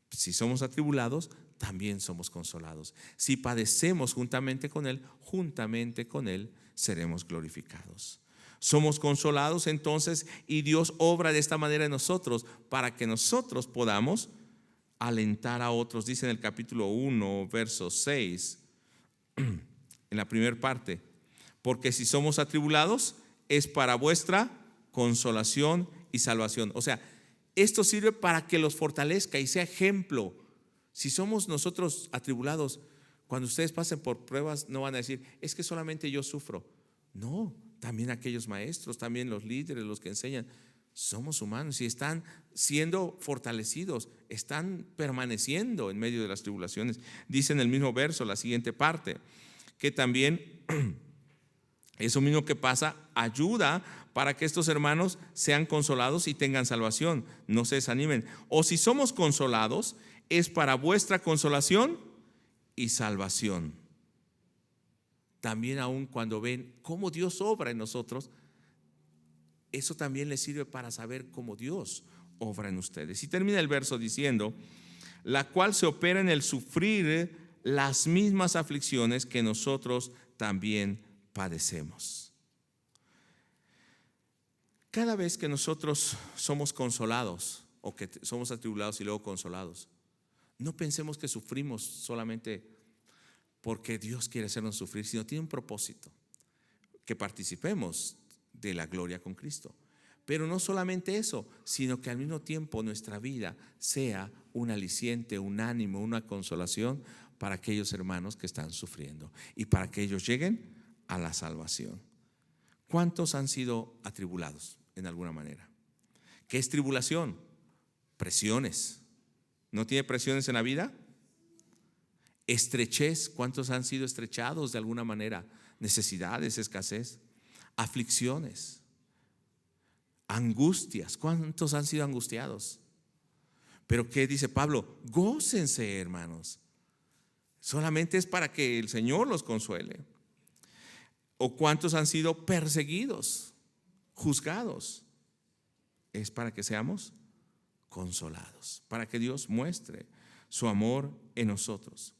A: Si somos atribulados, también somos consolados. Si padecemos juntamente con Él seremos glorificados. Somos consolados entonces, y Dios obra de esta manera en nosotros para que nosotros podamos alentar a otros. Dice en el capítulo 1, verso 6, en la primera parte: porque si somos atribulados, es para vuestra consolación y salvación. O sea, esto sirve para que los fortalezca y sea ejemplo. Si somos nosotros atribulados, cuando ustedes pasen por pruebas, no van a decir: es que solamente yo sufro. No, también aquellos maestros, también los líderes, los que enseñan, somos humanos y están siendo fortalecidos, están permaneciendo en medio de las tribulaciones. Dice en el mismo verso, la siguiente parte, que también eso mismo que pasa ayuda para que estos hermanos sean consolados y tengan salvación. No se desanimen. O si somos consolados, es para vuestra consolación y salvación. También aún cuando ven cómo Dios obra en nosotros, eso también les sirve para saber cómo Dios obra en ustedes. Y termina el verso diciendo: la cual se opera en el sufrir las mismas aflicciones que nosotros también padecemos. Cada vez que nosotros somos consolados, o que somos atribulados y luego consolados, no pensemos que sufrimos solamente porque Dios quiere hacernos sufrir, sino tiene un propósito: que participemos de la gloria con Cristo. Pero no solamente eso, sino que al mismo tiempo nuestra vida sea un aliciente, un ánimo, una consolación para aquellos hermanos que están sufriendo y para que ellos lleguen a la salvación. ¿Cuántos han sido atribulados en alguna manera? ¿Qué es tribulación? Presiones. ¿No tiene presiones en la vida? Estrechez. ¿Cuántos han sido estrechados de alguna manera? Necesidades, escasez, aflicciones, angustias. ¿Cuántos han sido angustiados? Pero ¿qué dice Pablo? Gócense, hermanos. Solamente es para que el Señor los consuele. ¿O cuántos han sido perseguidos, juzgados? es para que seamos consolados, para que Dios muestre su amor en nosotros.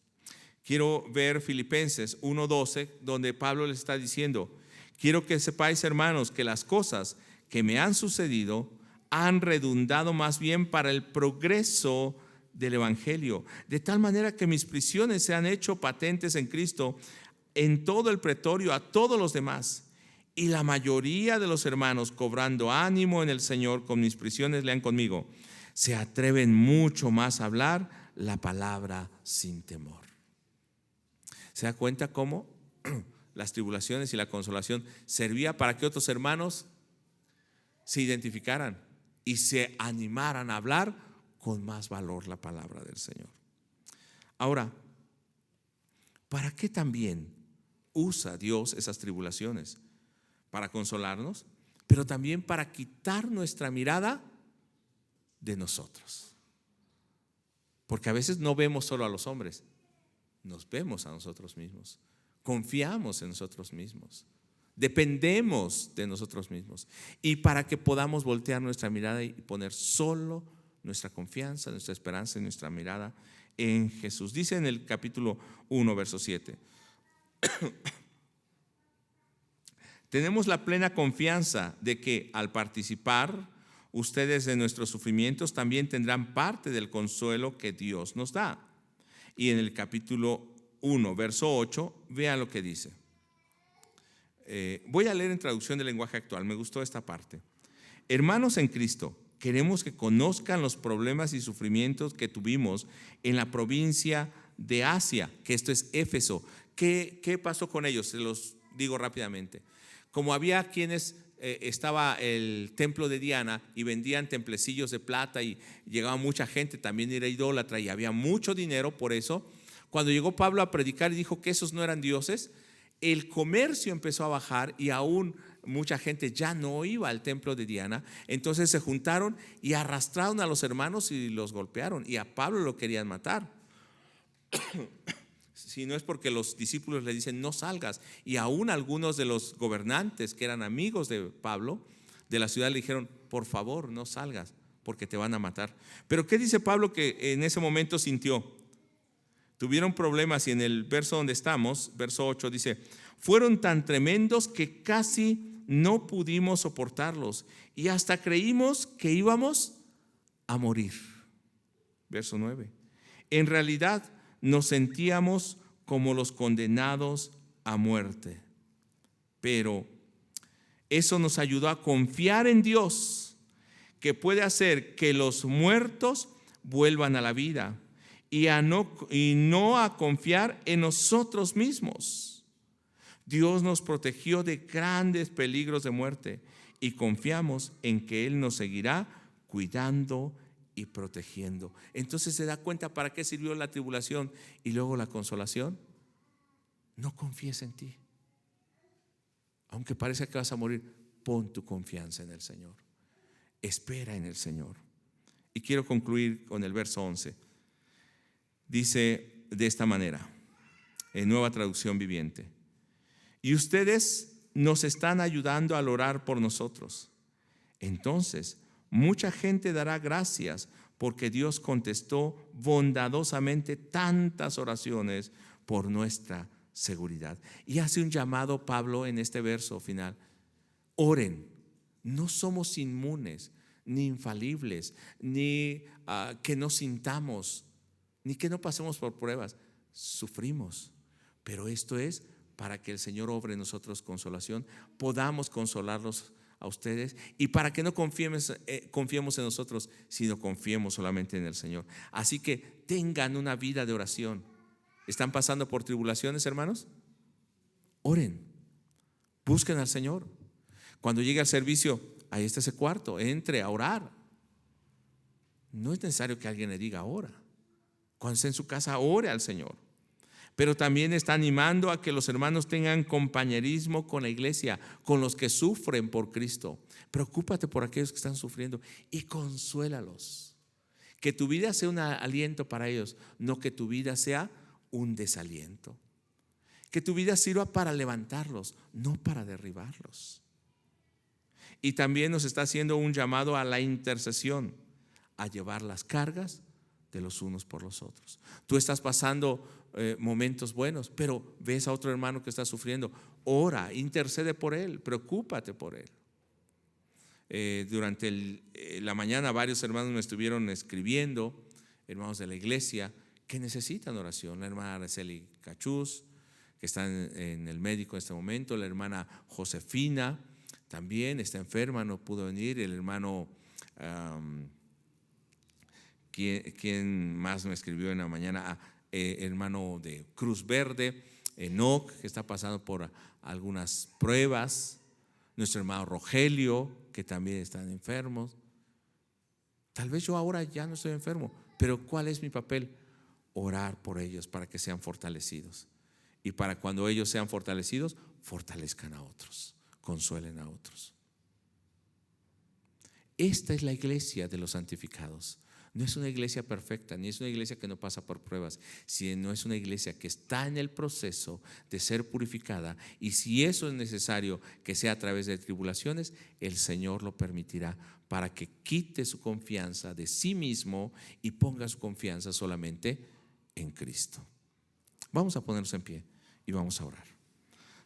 A: Quiero ver Filipenses 1:12, donde Pablo le está diciendo: quiero que sepáis, hermanos, que las cosas que me han sucedido han redundado más bien para el progreso del Evangelio, de tal manera que mis prisiones se han hecho patentes en Cristo en todo el pretorio a todos los demás. Y la mayoría de los hermanos, cobrando ánimo en el Señor con mis prisiones, lean conmigo, se atreven mucho más a hablar la palabra sin temor. ¿Se da cuenta cómo las tribulaciones y la consolación servía para que otros hermanos se identificaran y se animaran a hablar con más valor la palabra del Señor? Ahora, ¿para qué también usa Dios esas tribulaciones? Para consolarnos, pero también para quitar nuestra mirada de nosotros. Porque a veces no vemos solo a los hombres, nos vemos a nosotros mismos, confiamos en nosotros mismos, dependemos de nosotros mismos. Y para que podamos voltear nuestra mirada y poner solo nuestra confianza, nuestra esperanza y nuestra mirada en Jesús. Dice en el capítulo 1, verso 7. Tenemos la plena confianza de que al participar ustedes de nuestros sufrimientos también tendrán parte del consuelo que Dios nos da. Y en el capítulo 1, verso 8, vean lo que dice. Voy a leer en traducción del lenguaje actual, me gustó esta parte. Hermanos en Cristo, queremos que conozcan los problemas y sufrimientos que tuvimos en la provincia de Asia, que esto es Éfeso. ¿Qué pasó con ellos? Se los digo rápidamente. Como había quienes estaba el templo de Diana y vendían templecillos de plata y llegaba mucha gente, también era idólatra y había mucho dinero. Por eso, cuando llegó Pablo a predicar y dijo que esos no eran dioses, el comercio empezó a bajar y aún mucha gente ya no iba al templo de Diana. Entonces se juntaron y arrastraron a los hermanos y los golpearon, y a Pablo lo querían matar. Si no es porque los discípulos le dicen no salgas, y aún algunos de los gobernantes que eran amigos de Pablo de la ciudad le dijeron: por favor no salgas porque te van a matar. Pero ¿qué dice Pablo que en ese momento sintió? Tuvieron problemas, y en el verso donde estamos, verso 8, dice: fueron tan tremendos que casi no pudimos soportarlos y hasta creímos que íbamos a morir. Verso 9. En realidad nos sentíamos como los condenados a muerte, pero eso nos ayudó a confiar en Dios, que puede hacer que los muertos vuelvan a la vida, y no a confiar en nosotros mismos. Dios nos protegió de grandes peligros de muerte y confiamos en que Él nos seguirá cuidando y protegiendo. Entonces se da cuenta para qué sirvió la tribulación y luego la consolación. No confíes en ti, aunque parezca que vas a morir. Pon tu confianza en el Señor, espera en el Señor. Y quiero concluir con el verso 11. Dice de esta manera, en Nueva Traducción Viviente: y ustedes nos están ayudando al orar por nosotros. Entonces mucha gente dará gracias porque Dios contestó bondadosamente tantas oraciones por nuestra seguridad. Y hace un llamado Pablo en este verso final: oren. No somos inmunes, ni infalibles, ni que no sintamos, ni que no pasemos por pruebas. Sufrimos, pero esto es para que el Señor obre en nosotros consolación, podamos consolarlos a ustedes, y para que no confiemos en nosotros, sino confiemos solamente en el Señor. Así que tengan una vida de oración. ¿Están pasando por tribulaciones, hermanos? Oren, busquen al Señor. Cuando llegue al servicio, ahí está ese cuarto, entre a orar. No es necesario que alguien le diga ora. Cuando esté en su casa, ore al Señor. Pero también está animando a que los hermanos tengan compañerismo con la iglesia, con los que sufren por Cristo. Preocúpate por aquellos que están sufriendo y consuélalos. Que tu vida sea un aliento para ellos, no que tu vida sea un desaliento. Que tu vida sirva para levantarlos, no para derribarlos. Y también nos está haciendo un llamado a la intercesión, a llevar las cargas de los unos por los otros. Tú estás pasando momentos buenos, pero ves a otro hermano que está sufriendo, ora, intercede por él, preocúpate por él. Durante la mañana varios hermanos me estuvieron escribiendo, hermanos de la iglesia, que necesitan oración. La hermana Araceli Cachús, que está en el médico en este momento, la hermana Josefina también está enferma, no pudo venir, el hermano, ¿quién más me escribió en la mañana? Hermano de Cruz Verde, Enoch, que está pasando por algunas pruebas, nuestro hermano Rogelio, que también están enfermos. Tal vez yo ahora ya no estoy enfermo, pero ¿cuál es mi papel? Orar por ellos para que sean fortalecidos, y para cuando ellos sean fortalecidos, fortalezcan a otros, consuelen a otros. Esta es la iglesia de los santificados. No es una iglesia perfecta, ni es una iglesia que no pasa por pruebas, sino es una iglesia que está en el proceso de ser purificada, y si eso es necesario que sea a través de tribulaciones, el Señor lo permitirá para que quite su confianza de sí mismo y ponga su confianza solamente en Cristo. Vamos a ponernos en pie y vamos a orar.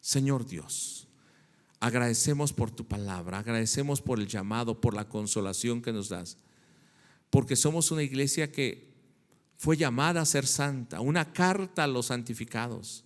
A: Señor Dios, agradecemos por tu palabra, agradecemos por el llamado, por la consolación que nos das, porque somos una iglesia que fue llamada a ser santa, una carta a los santificados,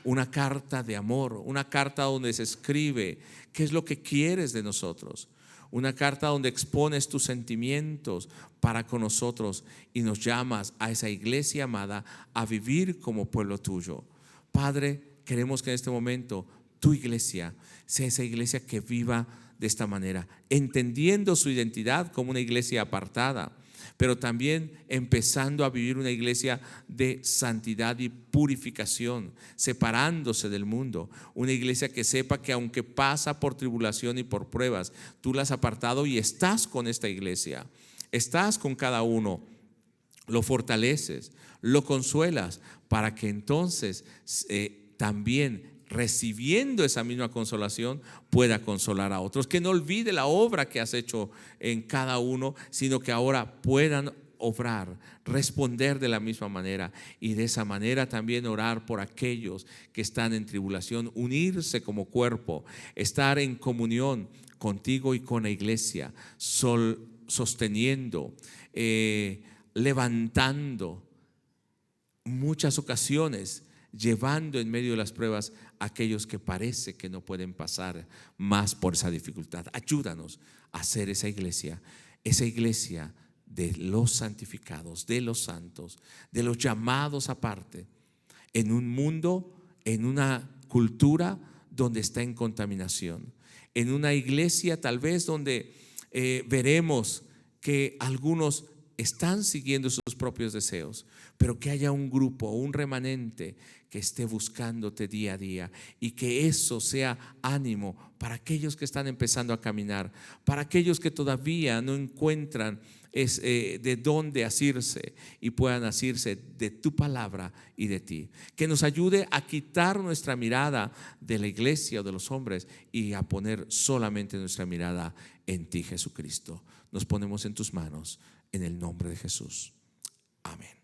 A: una carta de amor, una carta donde se escribe qué es lo que quieres de nosotros, una carta donde expones tus sentimientos para con nosotros y nos llamas a esa iglesia amada a vivir como pueblo tuyo. Padre, queremos que en este momento tu iglesia sea esa iglesia que viva de esta manera, entendiendo su identidad como una iglesia apartada, pero también empezando a vivir una iglesia de santidad y purificación, separándose del mundo. Una iglesia que sepa que aunque pasa por tribulación y por pruebas, tú la has apartado y estás con esta iglesia, estás con cada uno, lo fortaleces, lo consuelas, para que entonces también, recibiendo esa misma consolación, pueda consolar a otros. Que no olvide la obra que has hecho en cada uno, sino que ahora puedan obrar, responder de la misma manera, y de esa manera también orar por aquellos que están en tribulación, unirse como cuerpo, estar en comunión contigo y con la iglesia, sosteniendo, levantando, muchas ocasiones llevando en medio de las pruebas a aquellos que parece que no pueden pasar más por esa dificultad. Ayúdanos a ser esa iglesia de los santificados, de los santos, de los llamados aparte, en un mundo, en una cultura donde está en contaminación, en una iglesia tal vez donde veremos que algunos están siguiendo sus propios deseos, pero que haya un grupo, un remanente que esté buscándote día a día, y que eso sea ánimo para aquellos que están empezando a caminar, para aquellos que todavía no encuentran de dónde asirse y puedan asirse de tu palabra y de ti. Que nos ayude a quitar nuestra mirada de la iglesia o de los hombres y a poner solamente nuestra mirada en ti, Jesucristo. Nos ponemos en tus manos, en el nombre de Jesús. Amén.